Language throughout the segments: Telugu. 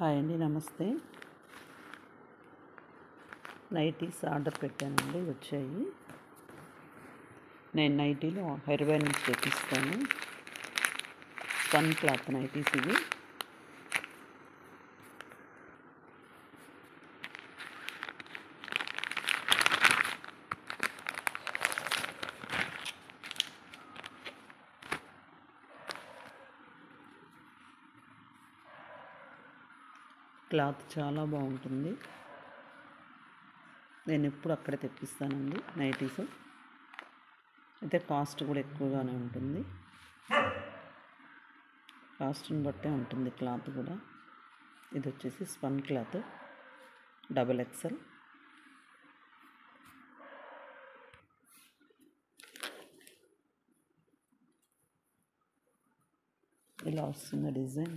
హాయ్ అండి, నమస్తే. నైటీస్ ఆర్డర్ పెట్టానండి, వచ్చాయి. నేను నైటీలో హైదరాబాద్ నుంచి తెప్పిస్తాను. స్పన్ క్లాత్ నైటీస్ ఇవి. క్లాత్ చాలా బాగుంటుంది. నేను ఎప్పుడు అక్కడే తెప్పిస్తానండి నైటీస్. అయితే కాస్ట్ కూడా ఎక్కువగానే ఉంటుంది. కాస్ట్ని బట్టే ఉంటుంది క్లాత్ కూడా. ఇది వచ్చేసి స్పన్ క్లాత్ XXL. ఇలా వస్తుంది డిజైన్.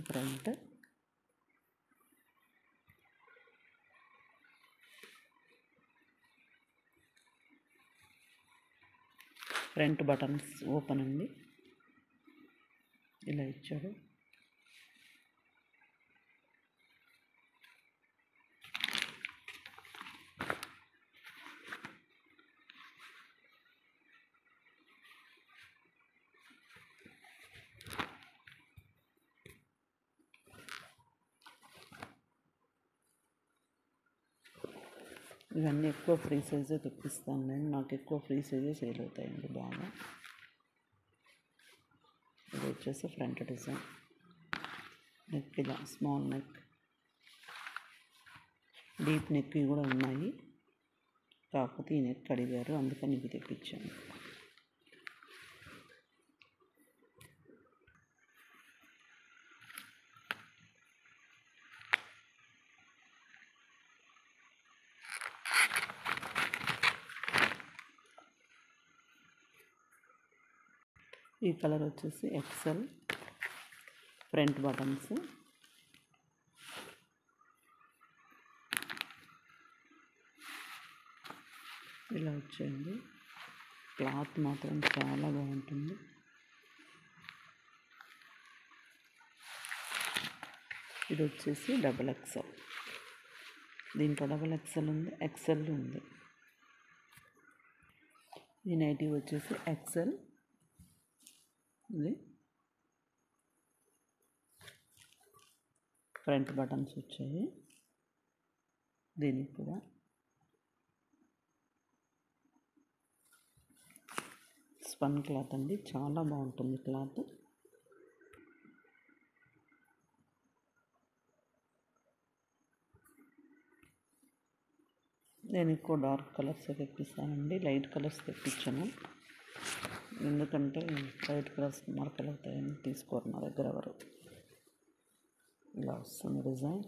ఫ్రంట్ బటన్స్ ఓపెన్ అండి, ఇలా ఇచ్చాడు. ఇవన్నీ ఎక్కువ ఫ్రీ సైజే తెప్పిస్తాను నేను. నాకు ఎక్కువ ఫ్రీ సైజే సేల్ అవుతాయండి బాగా. ఇది వచ్చేసి ఫ్రంట్ డిజైన్. నెక్ ఇలా స్మాల్ నెక్, డీప్ నెక్ కూడా ఉన్నాయి. కాకపోతే ఈ నెక్ అడిగారు, అందుకని ఇది తెప్పించాను. ఈ కలర్ వచ్చేసి XL. ఫ్రంట్ బటన్స్, ఇలా వచ్చేయండి. క్లాత్ మాత్రం చాలా బాగుంటుంది. ఇది వచ్చేసి XXL. దీంట్లో XXL ఉంది, XL ఉంది. ఈ నైటీ వచ్చేసి XL. ఇది ఫ్రంట్ బటన్స్ వచ్చాయి. దీనికి కూడా స్పన్ క్లాత్ అండి, చాలా బాగుంటుంది క్లాత్. నేను ఎక్కువ డార్క్ కలర్స్ తెప్పిస్తానండి, లైట్ కలర్స్ తెప్పించాను. ఎందుకంటే లైట్ కలర్స్ మరకలు అవుతాయని తీసుకోరు మా దగ్గర ఎవరు. ఇలా వస్తుంది డిజైన్.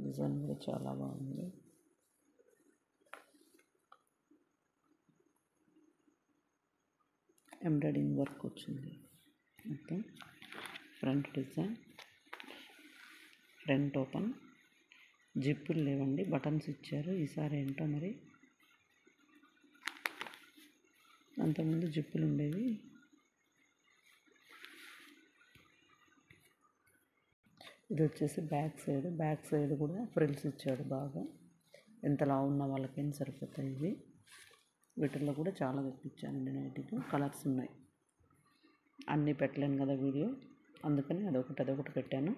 డిజైన్ కూడా చాలా బాగుంది. ఎంబ్రాయిడింగ్ వర్క్ వచ్చింది మొత్తం. Front design, front open. జిప్పులు లేవండి, బటన్స్ ఇచ్చారు ఈసారి. ఏంటో మరి, అంతకుముందు జిప్పులు ఉండేవి. ఇది వచ్చేసి బ్యాక్ సైడ్ కూడా ఫ్రిల్స్ ఇచ్చాడు బాగా. ఎంతలా ఉన్న వాళ్ళకైనా సరిపోతాయి ఇవి. వీటిల్లో కూడా చాలా తెప్పించానండి నైటీలు. కలర్స్ ఉన్నాయి, అన్నీ పెట్టలేను కదా వీడియో, అందుకని అదొకటి పెట్టాను.